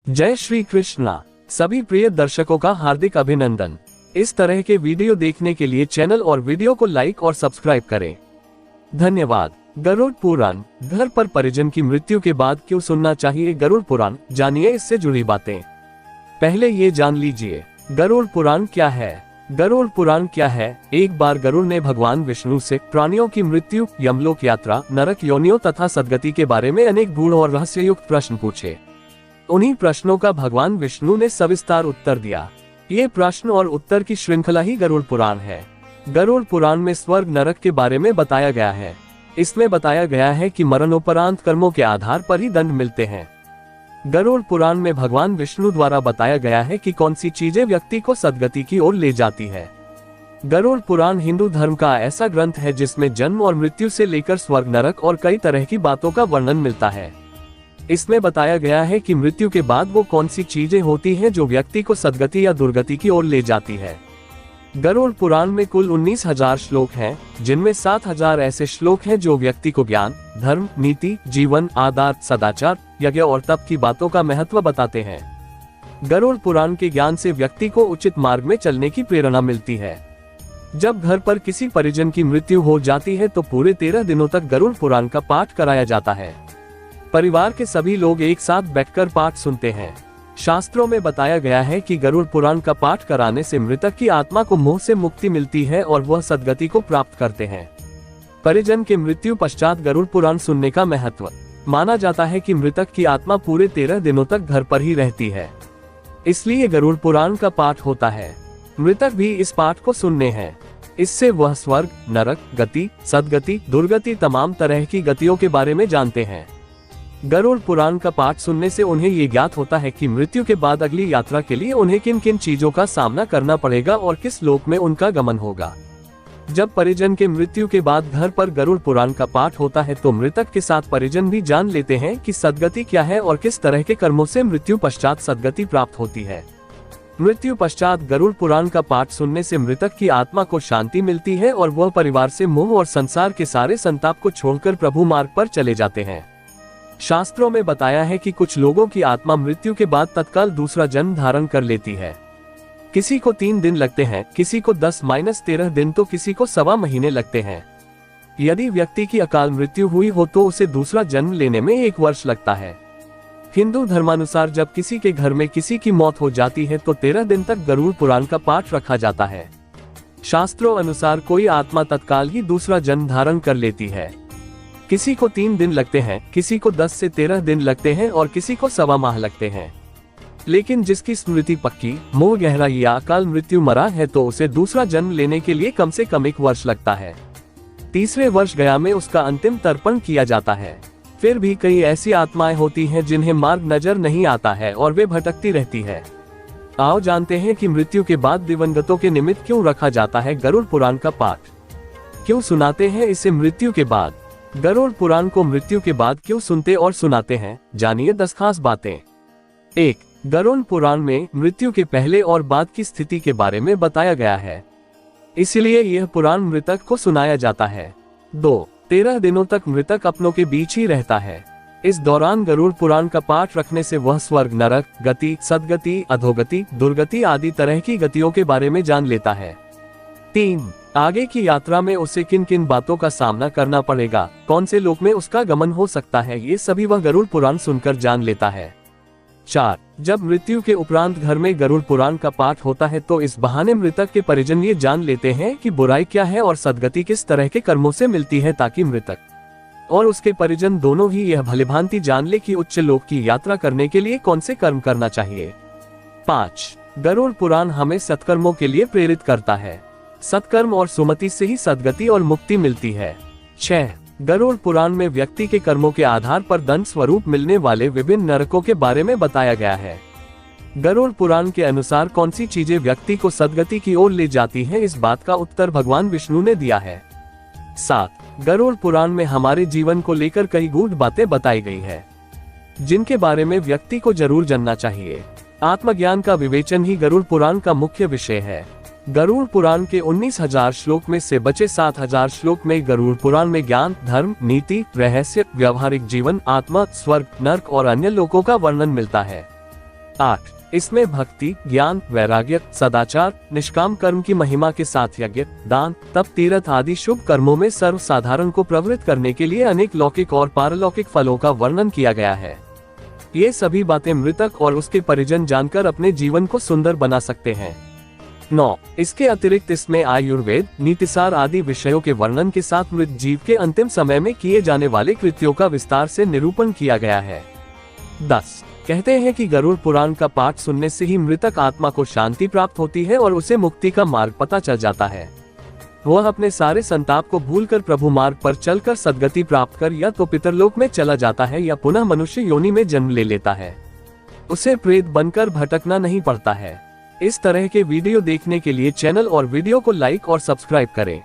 जय श्री कृष्णा। सभी प्रिय दर्शकों का हार्दिक अभिनंदन। इस तरह के वीडियो देखने के लिए चैनल और वीडियो को लाइक और सब्सक्राइब करें। धन्यवाद। गरुड़ पुराण, घर पर परिजन की मृत्यु के बाद क्यों सुनना चाहिए गरुड़ पुराण, जानिए इससे जुड़ी बातें। पहले ये जान लीजिए गरुड़ पुराण क्या है। गरुड़ पुराण क्या है। एक बार गरुड़ ने भगवान विष्णु से प्राणियों की मृत्यु, यमलोक यात्रा, नरक योनियों तथा सदगति के बारे में अनेक गूढ़ और रहस्ययुक्त प्रश्न पूछे। उन्हीं प्रश्नों का भगवान विष्णु ने सविस्तार उत्तर दिया। ये प्रश्न और उत्तर की श्रृंखला ही गरुड़ पुराण है। गरुड़ पुराण में स्वर्ग नरक के बारे में बताया गया है। इसमें बताया गया है कि मरणोपरांत कर्मों के आधार पर ही दंड मिलते हैं। गरुड़ पुराण में भगवान विष्णु द्वारा बताया गया है कि कौन सी चीजें व्यक्ति को सदगति की ओर ले जाती है। गरुड़ पुराण हिंदू धर्म का ऐसा ग्रंथ है जिसमें जन्म और मृत्यु से लेकर स्वर्ग नरक और कई तरह की बातों का वर्णन मिलता है। इसमें बताया गया है कि मृत्यु के बाद वो कौन सी चीजें होती हैं जो व्यक्ति को सदगति या दुर्गति की ओर ले जाती है। गरुड़ पुराण में कुल 19,000 श्लोक हैं, जिनमें 7,000 ऐसे श्लोक हैं जो व्यक्ति को ज्ञान, धर्म, नीति, जीवन, आदर, सदाचार, यज्ञ और तप की बातों का महत्व बताते हैं। गरुड़ पुराण के ज्ञान से व्यक्ति को उचित मार्ग में चलने की प्रेरणा मिलती है। जब घर पर किसी परिजन की मृत्यु हो जाती है तो पूरे 13 दिनों तक गरुड़ पुराण का पाठ कराया जाता है। परिवार के सभी लोग एक साथ बैठकर पाठ सुनते हैं। शास्त्रों में बताया गया है कि गरुड़ पुराण का पाठ कराने से मृतक की आत्मा को मोह से मुक्ति मिलती है और वह सद्गति को प्राप्त करते हैं। परिजन के मृत्यु पश्चात गरुड़ पुराण सुनने का महत्व। माना जाता है कि मृतक की आत्मा पूरे 13 दिनों तक घर पर ही रहती है, इसलिए गरुड़ पुराण का पाठ होता है। मृतक भी इस पाठ को सुनने हैं। इससे वह स्वर्ग, नरक, गति, सद्गति, दुर्गति, तमाम तरह की गतियों के बारे में जानते हैं। गरुड़ पुराण का पाठ सुनने से उन्हें ये ज्ञात होता है कि मृत्यु के बाद अगली यात्रा के लिए उन्हें किन किन चीजों का सामना करना पड़ेगा और किस लोक में उनका गमन होगा। जब परिजन के मृत्यु के बाद घर पर गरुड़ पुराण का पाठ होता है तो मृतक के साथ परिजन भी जान लेते हैं कि सद्गति क्या है और किस तरह के कर्मों से मृत्यु पश्चात सद्गति प्राप्त होती है। मृत्यु पश्चात गरुड़ पुराण का पाठ सुनने से मृतक की आत्मा को शांति मिलती है और वह परिवार से मोह और संसार के सारे संताप को छोड़कर प्रभु मार्ग पर चले जाते हैं। शास्त्रों में बताया है कि कुछ लोगों की आत्मा मृत्यु के बाद तत्काल दूसरा जन्म धारण कर लेती है। किसी को 3 दिन लगते हैं, किसी को 10-13 दिन तो किसी को 1.25 महीने लगते हैं। यदि व्यक्ति की अकाल मृत्यु हुई हो तो उसे दूसरा जन्म लेने में 1 वर्ष लगता है। हिंदू धर्मानुसार जब किसी के घर में किसी की मौत हो जाती है तो 13 दिन तक गरुड़ पुराण का पाठ रखा जाता है। शास्त्रों अनुसार कोई आत्मा तत्काल ही दूसरा जन्म धारण कर लेती है। किसी को 3 दिन लगते हैं, किसी को 10 से 13 दिन लगते हैं और किसी को 1.25 माह लगते हैं। लेकिन जिसकी स्मृति पक्की, मोह गहरा या अकाल मृत्यु मरा है तो उसे दूसरा जन्म लेने के लिए कम से कम 1 वर्ष लगता है। तीसरे वर्ष गया में उसका अंतिम तर्पण किया जाता है। फिर भी कई ऐसी आत्माएं होती हैं जिन्हें मार्ग नजर नहीं आता है और वे भटकती रहती है। आओ जानते हैं कि मृत्यु के बाद दिवंगतों के निमित्त क्यों रखा जाता है गरुड़ पुराण का पाठ। क्यों सुनाते हैं इसे मृत्यु के बाद। गरुड़ पुराण को मृत्यु के बाद क्यों सुनते और सुनाते हैं, जानिए 10 खास बातें। 1. गरुड़ पुराण में मृत्यु के पहले और बाद की स्थिति के बारे में बताया गया है, इसलिए यह पुराण मृतक को सुनाया जाता है। 2. 13 दिनों तक मृतक अपनों के बीच ही रहता है। इस दौरान गरुड़ पुराण का पाठ रखने से वह स्वर्ग, नरक, गति, सद्गति, अधोगति, दुर्गति आदि तरह की गतियों के बारे में जान लेता है। 3. आगे की यात्रा में उसे किन किन बातों का सामना करना पड़ेगा, कौन से लोक में उसका गमन हो सकता है, ये सभी वह गरुड़ पुराण सुनकर जान लेता है। 4. जब मृत्यु के उपरांत घर में गरुड़ पुराण का पाठ होता है तो इस बहाने मृतक के परिजन ये जान लेते हैं कि बुराई क्या है और सद्गति किस तरह के कर्मों से मिलती है, ताकि मृतक और उसके परिजन दोनों ही यह भलीभांति जान ले कि उच्च लोक की यात्रा करने के लिए कौन से कर्म करना चाहिए। 5. गरुड़ पुराण हमें सत्कर्मों के लिए प्रेरित करता है। सत्कर्म और सुमति से ही सद्गति और मुक्ति मिलती है। 6. गरुड़ पुराण में व्यक्ति के कर्मों के आधार पर दंड स्वरूप मिलने वाले विभिन्न नरकों के बारे में बताया गया है। गरुड़ पुराण के अनुसार कौन सी चीजें व्यक्ति को सद्गति की ओर ले जाती हैं, इस बात का उत्तर भगवान विष्णु ने दिया है। 7. गरुड़ पुराण में हमारे जीवन को लेकर कई गूढ़ बातें बताई गई है, जिनके बारे में व्यक्ति को जरूर जानना चाहिए। आत्मज्ञान का विवेचन ही गरुड़ पुराण का मुख्य विषय है। गरुड़ पुराण के 19,000 श्लोक में से बचे 7,000 श्लोक में गरुड़ पुराण में ज्ञान, धर्म, नीति, रहस्य, व्यवहारिक जीवन, आत्मा, स्वर्ग, नरक और अन्य लोकों का वर्णन मिलता है। 8. इसमें भक्ति, ज्ञान, वैराग्य, सदाचार, निष्काम कर्म की महिमा के साथ यज्ञ, दान, तप, तीर्थ आदि शुभ कर्मों में सर्वसाधारण को प्रवृत्त करने के लिए अनेक लौकिक और पारलौकिक फलों का वर्णन किया गया है। ये सभी बातें मृतक और उसके परिजन जानकर अपने जीवन को सुंदर बना सकते हैं। 9. इसके अतिरिक्त इसमें आयुर्वेद, नीतिसार आदि विषयों के वर्णन के साथ मृत जीव के अंतिम समय में किए जाने वाले कृत्यों का विस्तार से निरूपण किया गया है। 10. कहते हैं कि गरुड़ पुराण का पाठ सुनने से ही मृतक आत्मा को शांति प्राप्त होती है और उसे मुक्ति का मार्ग पता चल जाता है। वह अपने सारे संताप को भूलकर प्रभु मार्ग पर चलकर सद्गति प्राप्त कर या तो पितरलोक में चला जाता है या पुनः मनुष्य योनि में जन्म ले लेता है। उसे प्रेत बनकर भटकना नहीं पड़ता है। इस तरह के वीडियो देखने के लिए चैनल और वीडियो को लाइक और सब्सक्राइब करें।